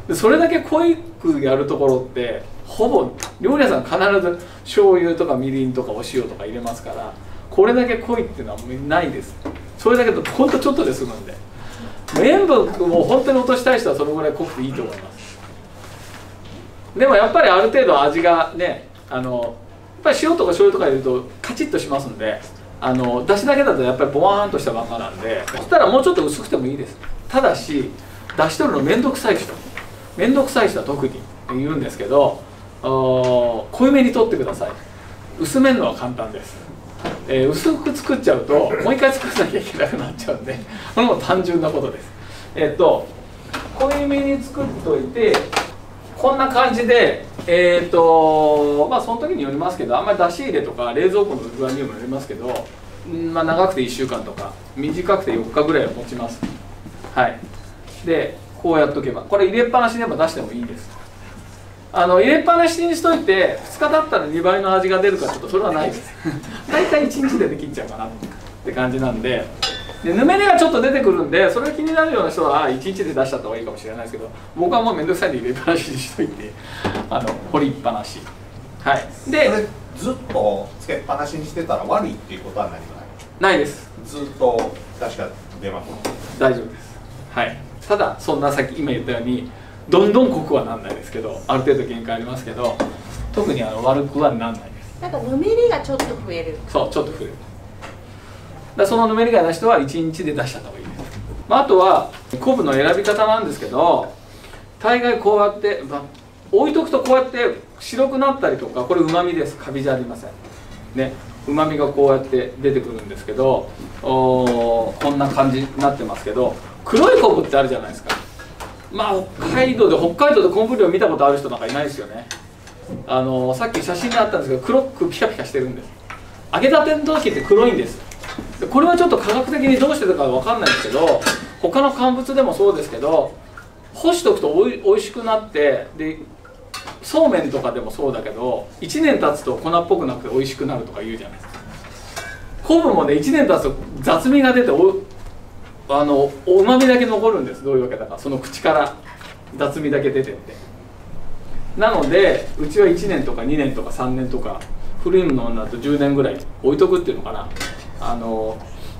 でそれだけ濃くやるところってほぼ料理屋さん必ず醤油とかみりんとかお塩とか入れますから、これだけ濃いっていうのはもうないです。それだけだとほんとちょっとで済むんで、塩分を本当に落としたい人はそのぐらい濃くていいと思います。でもやっぱりある程度味がね、やっぱり塩とか醤油とか入れるとカチッとしますんで、だしだけだとやっぱりボワーンとしたまんまなんで、そしたらもうちょっと薄くてもいいです。ただしだし取るの面倒くさい人は特に言うんですけど、濃いめに取ってください。薄めるのは簡単です。薄く作っちゃうともう一回作らなきゃいけなくなっちゃうんで、これも単純なことです。濃いめに作っといて、こんな感じでまあその時によりますけど、あんまり出し入れとか冷蔵庫の具合にもよりますけど、まあ、長くて1週間とか短くて4日ぐらいは持ちます。はい。でこうやっとけば、これ入れっぱなしでも出してもいいです。入れっぱなしにしといて2日経ったら2倍の味が出るかちょっとそれはないです大体1日でできちゃうかなって感じなんで、ぬめりがちょっと出てくるんで、それが気になるような人は1日で出しちゃった方がいいかもしれないですけど、僕はもう面倒くさいんで入れっぱなしにしといて掘りっぱなし。はい。で
これずっとつけっぱなしにしてたら悪いっていうことは何も
ないです。
ずっと確か出ます。
大丈夫です。はい。ただそんなさっき今言ったようにどんどん濃くはなんないですけど、ある程度限界ありますけど、特に悪くはなんないです。
なんかぬめりがちょっと増える。
そう、ちょっと増える。そのぬめりがない人は1日で出しちゃった方がいいです。あとは昆布の選び方なんですけど、大概こうやって、置いとくとこうやって白くなったりとか、これうまみです。カビじゃありませんね。うまみがこうやって出てくるんですけど、こんな感じになってますけど、黒い昆布ってあるじゃないですか。まあ北海道で昆布漁見たことある人なんかいないですよね。さっき写真にあったんですけど、黒くピカピカしてるんです。揚げたての時って黒いんです。これはちょっと科学的にどうしてたかわかんないんですけど、他の乾物でもそうですけど、干しとくとおいしくなって、でそうめんとかでもそうだけど、1年経つと粉っぽくなくて美味しくなるとか言うじゃないですか。昆布もね、1年経つと雑味が出ておうまみだけ残るんです。どういうわけだか、その口から雑味だけ出てって、なのでうちは1年とか2年とか3年とか、古いものだと10年ぐらい置いとくっていうのかな。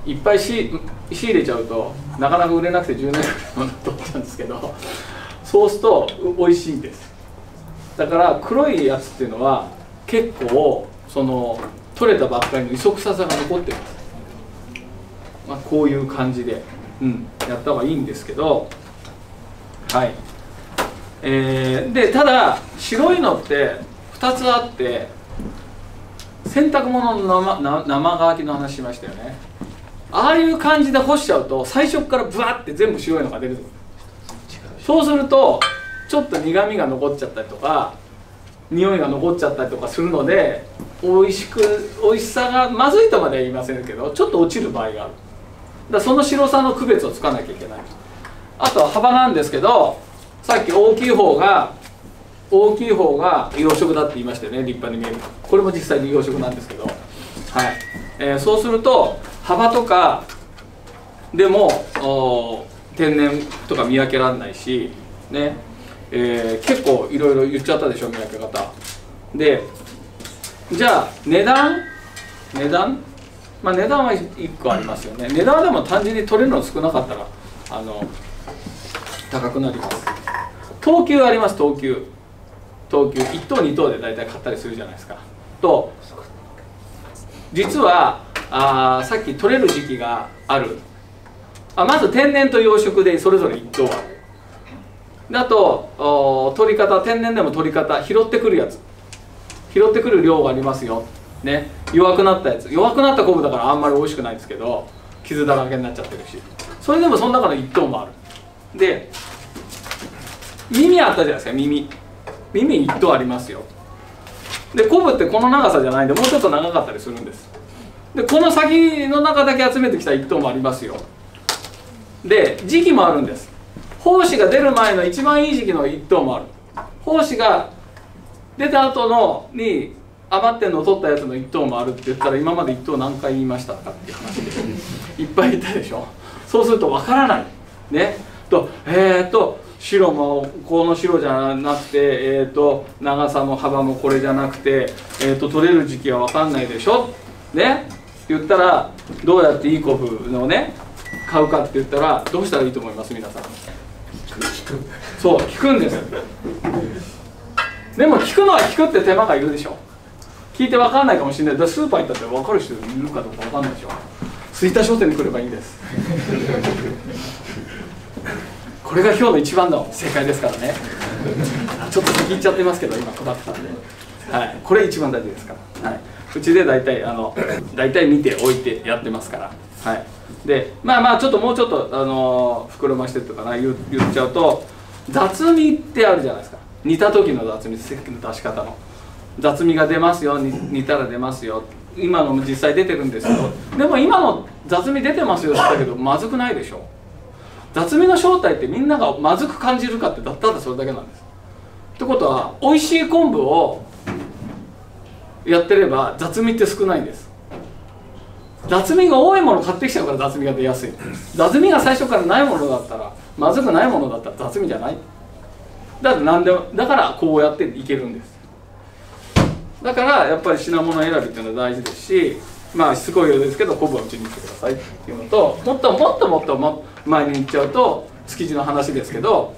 いっぱい仕入れちゃうとなかなか売れなくて10年ぐらいの取っちゃうんですけど、そうすると美味しいです。だから黒いやつっていうのは結構取れたばっかりの磯臭さが残ってます。まあ、こういう感じで、やった方がいいんですけど、はい。でただ白いのって2つあって、洗濯物の生乾きの話しましたよね。ああいう感じで干しちゃうと最初からブワッて全部白いのが出る。そうするとちょっと苦みが残っちゃったりとか匂いが残っちゃったりとかするので、美味しさがまずいとまでは言いませんけど、ちょっと落ちる場合がある。だからその白さの区別をつかなきゃいけない。あとは幅なんですけど、さっき大きい方が養殖だって言いましたよね。立派に見える。これも実際に養殖なんですけど、はい。そうすると幅とかでも天然とか見分けられないしね、結構いろいろ言っちゃったでしょ、見分け方で。じゃあ値段、まあ、値段は1個ありますよね。値段でも単純に取れるの少なかったら高くなります。等級あります。等級1等2等で大体買ったりするじゃないですか。と実はさっき取れる時期がある。まず天然と養殖でそれぞれ1等ある。であと取り方、天然でも取り方、拾ってくる量がありますよ、ね、弱くなった昆布だからあんまり美味しくないんですけど、傷だらけになっちゃってるし、それでもその中の1等もある。で耳あったじゃないですか。耳1等ありますよ。で昆布ってこの長さじゃないんで、もうちょっと長かったりするんです。でこの先の中だけ集めてきた1等もありますよ。で時期もあるんです。胞子が出る前の一番いい時期の1等もある。胞子が出た後に余ってんのを取ったやつの1等もあるって言ったら、今まで1等何回言いましたかっていう話でいっぱい言ったでしょ。そうするとわからないね。白もこの白じゃなくて、長さも幅もこれじゃなくて、取れる時期は分かんないでしょねって言ったら、どうやっていい昆布のね買うかって言ったら、どうしたらいいと思います？皆さん。そう聞くんですよ。でも聞くのは聞くって手間がいるでしょ。聞いて分かんないかもしれない。だからスーパー行ったって分かる人いるかどうか分かんないでしょ。吹田商店に来ればいいんですこれが今日の一番の正解ですからねちょっと先行っちゃってますけど、今配ってたんで、はい、これ一番大事ですから、はい、うちで大体見ておいてやってますから。はい、でちょっともうちょっと膨らましてとかな言っちゃうと、雑味ってあるじゃないですか。煮た時の雑味、さっきの出し方の雑味が出ますよ、煮たら出ますよ、今のも実際出てるんですけど、でも今の雑味出てますよって言ったけどまずくないでしょ。雑味の正体ってみんながまずく感じるかってただそれだけなんです。ってことは美味しい昆布をやってれば雑味って少ないんです。雑味が多いものを買ってきちゃうから雑味が出やすい。雑味が最初からないものだったら、まずくないものだったら雑味じゃない。だからこうやっていけるんです。だからやっぱり品物選びっていうのは大事ですし、しつこいようですけど昆布はうちに来てくださいっていうのと、もっと前に言っちゃうと築地の話ですけど、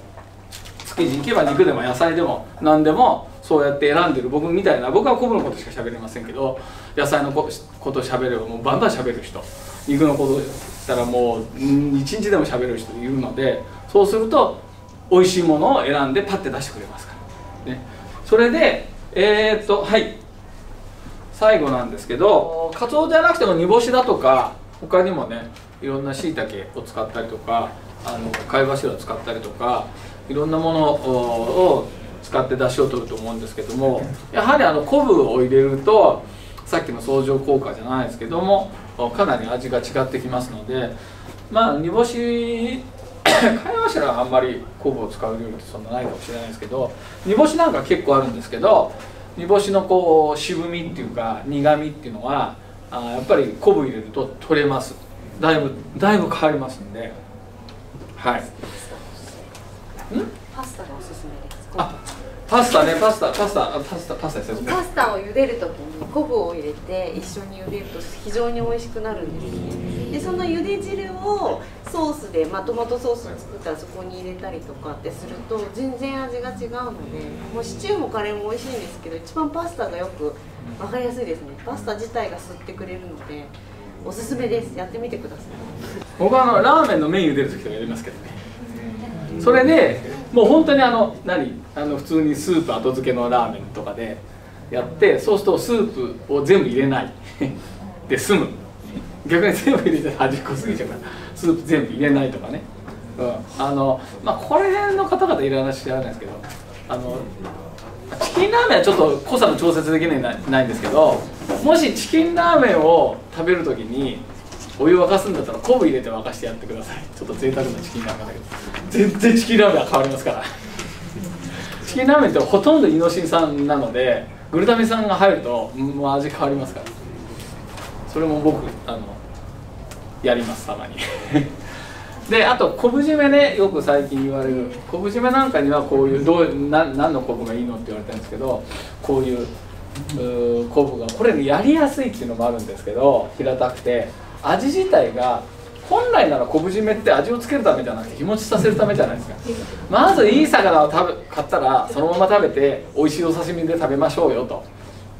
築地行けば肉でも野菜でも何でもそうやって選んでる僕みたいな、僕は昆布のことしか喋れませんけど、野菜のことを喋ればもうバンバン喋る人、肉のことしたらもう一日でも喋る人いるので、そうすると美味しいものを選んでパッて出してくれますから、ね、それではい最後なんですけど、カツオじゃなくても煮干しだとか他にもね、いろんなしいたけを使ったりとか貝柱を使ったりとかいろんなものを使って出汁を取ると思うんですけども、やはり昆布を入れるとさっきの相乗効果じゃないですけどもかなり味が違ってきますので、煮干し貝柱はあんまり昆布を使う料理ってそんなないかもしれないですけど、煮干しなんか結構あるんですけど、煮干しの渋みっていうか苦みっていうのはやっぱり昆布入れると取れます。だいぶ変わりますんで、はい。
パスタがおすすめです。
パスタね、パスタですね。
パスタを茹でるときに昆布を入れて一緒に茹でると非常に美味しくなるんですね。でその茹で汁をソースで、トマトソースを作ったらそこに入れたりとかってすると全然味が違うので、もうシチューもカレーも美味しいんですけど、一番パスタがよく分かりやすいですね。パスタ自体が吸ってくれるのでおすすめです。やってみてください。
僕はラーメンの麺茹でる時とかやりますけどね。それでもう本当に普通にスープ後付けのラーメンとかでやって、そうするとスープを全部入れないで済む。逆に全部入れて味濃すぎちゃうからスープ全部入れないとかね、これ辺の方々いらっしゃらないですけど、チキンラーメンはちょっと濃さの調節できないんですけど、もしチキンラーメンを食べる時にお湯沸かすんだったら昆布入れて沸かしてやってください。ちょっと贅沢なチキンラーメンだけど全然チキンラーメンは変わりますからチキンラーメンってほとんどイノシン酸なので、グルタミン酸が入るともう味変わりますから、それも僕やりますたまにであと昆布締めね、よく最近言われる昆布締めなんかにはこういう何の昆布がいいのって言われてるんですけど、こういう昆布がこれやりやすいっていうのもあるんですけど、平たくて味自体が本来なら昆布締めって味をつけるためじゃなくて日持ちさせるためじゃないですか。まずいい魚を買ったらそのまま食べて美味しいお刺身で食べましょうよと、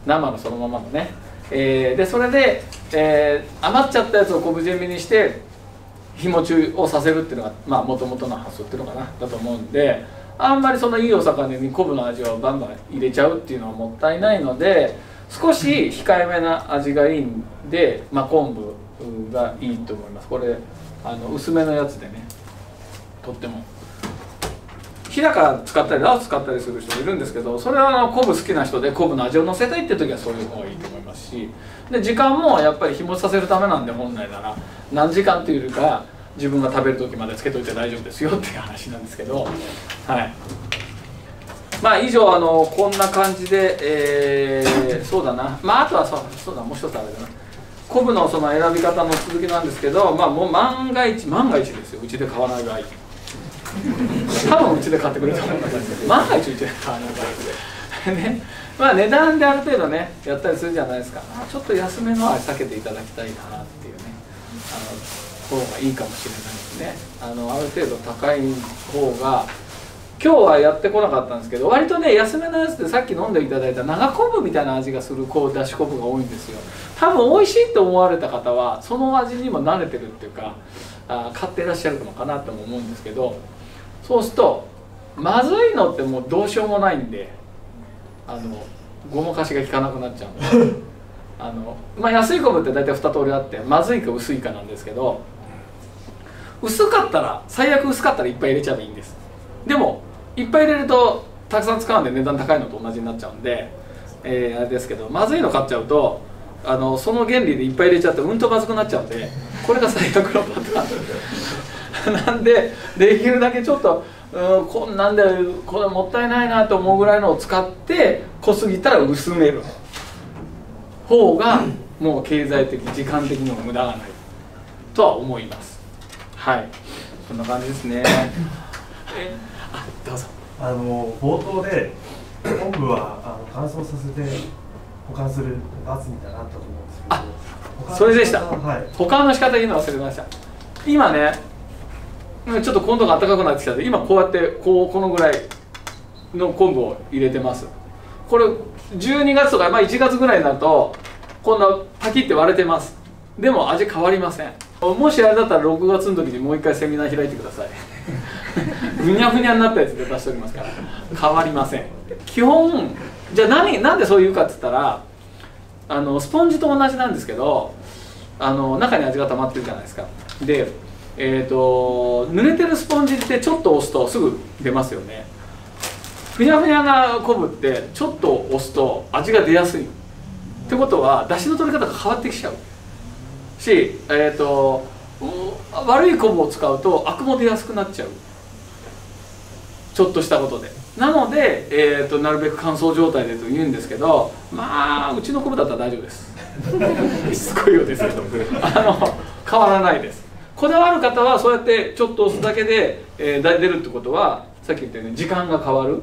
生のそのままのね、でそれで、余っちゃったやつを昆布締めにして日持ちをさせるっていうのがもともとの発想っていうのかなだと思うんで、あんまりそのいいお魚に昆布の味をバンバン入れちゃうっていうのはもったいないので、少し控えめな味がいいんで、昆布がいいと思います。これ薄めのやつでね、とっても日高使ったりラオ使ったりする人もいるんですけど、それは昆布好きな人で昆布の味をのせたいって時はそういう方がいいと思いますし、で時間もやっぱり日持ちさせるためなんで、本来なら何時間というよりか自分が食べる時までつけといて大丈夫ですよっていう話なんですけど、はい、以上こんな感じで、そうだな、あとはそうだ、もう一つあれだな、昆布のその選び方の続きなんですけど、もう万が一ですよ、うちで買わない場合多分うちで買ってくれると思うんですけど、万が一うちで買わない場合でね、値段である程度ねやったりするじゃないですか。ちょっと安めのは避けていただきたいかなっていうね、方がいいかもしれないですね。ある程度高い方が、今日はやってこなかったんですけど、割とね安めのやつでさっき飲んでいただいた長昆布みたいな味がするだし昆布が多いんですよ。多分美味しいと思われた方はその味にも慣れてるっていうか、買っていらっしゃるのかなとも思うんですけど、そうするとまずいのってもうどうしようもないんで、ごまかしが効かなくなっちゃうんでまあ、安い昆布って大体2通りあって、まずいか薄いかなんですけど、薄かったら最悪薄かったらいっぱい入れちゃえばいいんです。でもいっぱい入れるとたくさん使うんで値段高いのと同じになっちゃうんで、あれですけど、まずいの買っちゃうとその原理でいっぱい入れちゃってうんとまずくなっちゃうんで、これが最悪のパターンなんで、できるだけちょっとこんなんでこれもったいないなと思うぐらいのを使って、濃すぎたら薄める方がもう経済的時間的にも無駄がないとは思います。はい、こんな感じですね。どうぞ。
冒頭で昆布は乾燥させて保管する罰みたいなのあったと思うんですけど、
それでした、
はい、
保管の仕方言うの忘れてました。今ねちょっと今度が暖かくなってきたので、今こうやってこのぐらいの昆布を入れてます。これ12月とか、まあ、1月ぐらいになるとこんなパキッて割れてます。でも味変わりません。もしあれだったら6月の時にもう一回セミナー開いてください。ふにゃふにゃになったやつで出しておりますから変わりません。基本じゃあなんでそう言うかって言ったら、スポンジと同じなんですけど、中に味が溜まってるじゃないですか。で濡れてるスポンジってちょっと押すとすぐ出ますよね。ふにゃふにゃな昆布ってちょっと押すと味が出やすいってことは、出汁の取り方が変わってきちゃうし、悪い昆布を使うとアクも出やすくなっちゃう、ちょっとしたことで。なので、なるべく乾燥状態でと言うんですけど、まあうちの昆布だったら大丈夫です。しつこいようですけど変わらないです。こだわる方はそうやってちょっと押すだけで、出るってことは、さっき言ったように時間が変わる、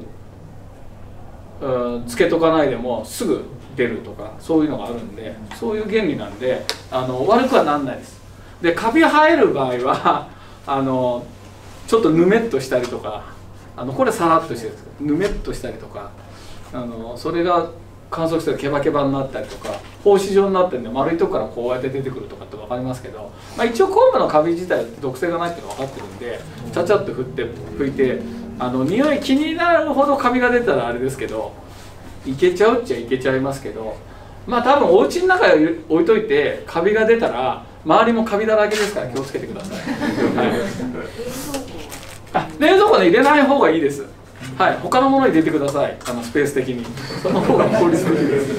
つけとかないでもすぐ出るとか、そういうのがあるんで、そういう原理なんで悪くはなんないです。でカビ生える場合はちょっとぬめっとしたりとか、これさらっとしてるんですけど、ぬめっとしたりとか、それが乾燥したらケバケバになったりとか、胞子状になってるんで丸いとこからこうやって出てくるとかって分かりますけど、まあ、一応昆布のカビ自体は毒性がないっていうのは分かってるんで、ちゃちゃっと拭いて匂い気になるほどカビが出たらあれですけど、いけちゃうっちゃいけちゃいますけど、まあ多分お家の中に置いといてカビが出たら周りもカビだらけですから気をつけてください。はい、冷蔵庫に入れない方がいいです。はい、他のものに入れてください。スペース的にその方が効率的です。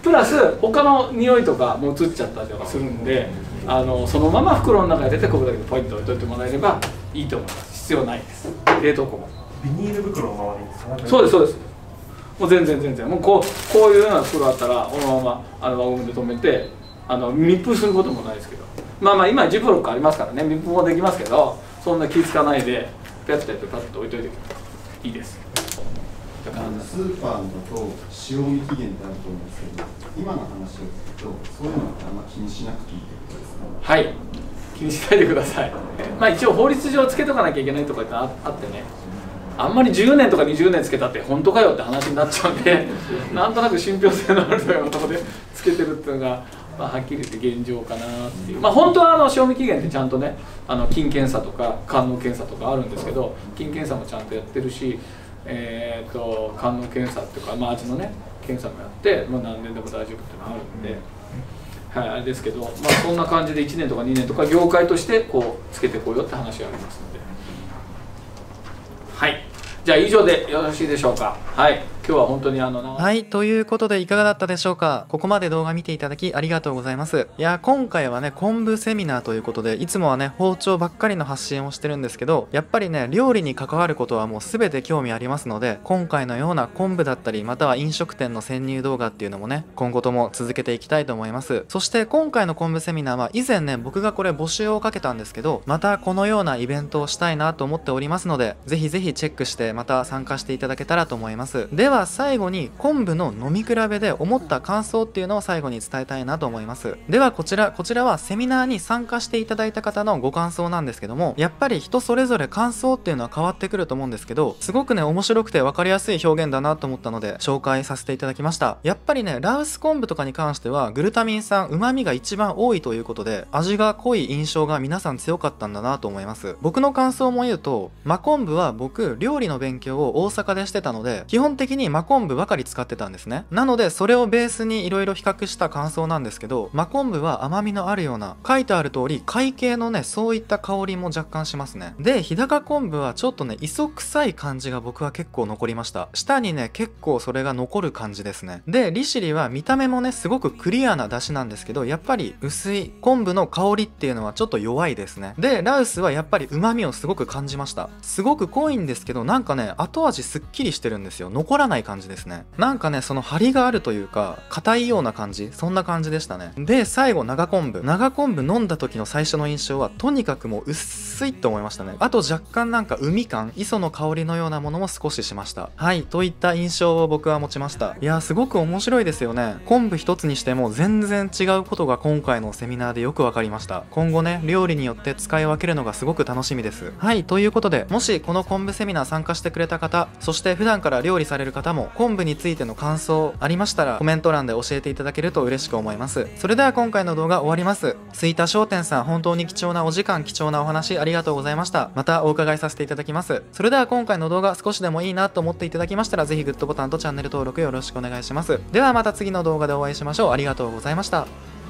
プラス他の匂いとかも移っちゃったりとかするんで、そのまま袋の中に入れてここだけポイント置いといてもらえればいいと思います。必要ないです。冷凍庫も
ビニール袋のままでいいですか？
そうですそうです。もう全然もうこういうような袋あったらこのまま輪ゴムで留めて密封することもないですけど、まあ今ジップロックありますからね、密封もできますけど、そんな気付かないでペッとやってパッと置いといていいです。
スーパーのと賞味期限ってあると思うんですけど、今の話を聞くとそういうのってあんま気にしなくていいってことですか？
はい、気にしないでください。まあ一応法律上つけとかなきゃいけないとかってあってね、あんまり10年とか20年つけたって本当かよって話になっちゃうんで、なんとなく信憑性のあるようなところでつけてるっていうのが、まあ、はっきり言って現状かなっていう。まあ本当は賞味期限ってちゃんとね、菌検査とか官能検査とかあるんですけど、菌検査もちゃんとやってるし、官能検査っていうか、まあ、味のね検査もやって、まあ、何年でも大丈夫っていうのがあるんで、はい、あれですけど、まあ、そんな感じで1年とか2年とか業界としてこうつけてこうよって話がありますので、はい、じゃあ以上でよろしいでしょうか。はい、今日は本当に
はい、ということでいかがだったでしょうか。ここまで動画見ていただきありがとうございます。いや、今回はね、昆布セミナーということで、いつもはね、包丁ばっかりの発信をしてるんですけど、やっぱりね、料理に関わることはもう全て興味ありますので、今回のような昆布だったり、または飲食店の潜入動画っていうのもね、今後とも続けていきたいと思います。そして今回の昆布セミナーは、以前ね、僕がこれ募集をかけたんですけど、またこのようなイベントをしたいなと思っておりますので、ぜひぜひチェックして、また参加していただけたらと思います。では最後に、昆布の飲み比べで思った感想っていうのを最後に伝えたいなと思います。ではこちらはセミナーに参加していただいた方のご感想なんですけども、やっぱり人それぞれ感想っていうのは変わってくると思うんですけど、すごくね面白くて分かりやすい表現だなと思ったので紹介させていただきました。やっぱりね羅臼昆布とかに関してはグルタミン酸、旨味が一番多いということで、味が濃い印象が皆さん強かったんだなと思います。僕の感想も言うと、真昆布は僕料理の勉強を大阪でしてたので、基本的にに真昆布ばかり使ってたんですね。なのでそれをベースにいろいろ比較した感想なんですけど、真昆布は甘みのあるような、書いてある通り貝系のねそういった香りも若干しますね。で日高昆布はちょっとね磯臭い感じが僕は結構残りました。舌にね結構それが残る感じですね。で利尻は見た目もねすごくクリアな出汁なんですけど、やっぱり薄い昆布の香りっていうのはちょっと弱いですね。でラウスはやっぱり旨味をすごく感じました。すごく濃いんですけど、なんかね後味すっきりしてるんですよ。残らない感じですね。なんかねその張りがあるというか硬いような感じ、そんな感じでしたね。で最後長昆布飲んだ時の最初の印象はとにかくもう薄いって思いましたね。あと若干なんか海感、磯の香りのようなものも少ししました。はい、といった印象を僕は持ちました。いやすごく面白いですよね。昆布一つにしても全然違うことが今回のセミナーでよく分かりました。今後ね料理によって使い分けるのがすごく楽しみです。はい、ということでもしこの昆布セミナー参加してくれた方、そして普段から料理される方も昆布についての感想ありましたらコメント欄で教えていただけると嬉しく思います。それでは今回の動画終わります。吹田商店さん、本当に貴重なお時間、貴重なお話ありがとうございました。またお伺いさせていただきます。それでは今回の動画少しでもいいなと思っていただきましたら、ぜひグッドボタンとチャンネル登録よろしくお願いします。ではまた次の動画でお会いしましょう。ありがとうございました。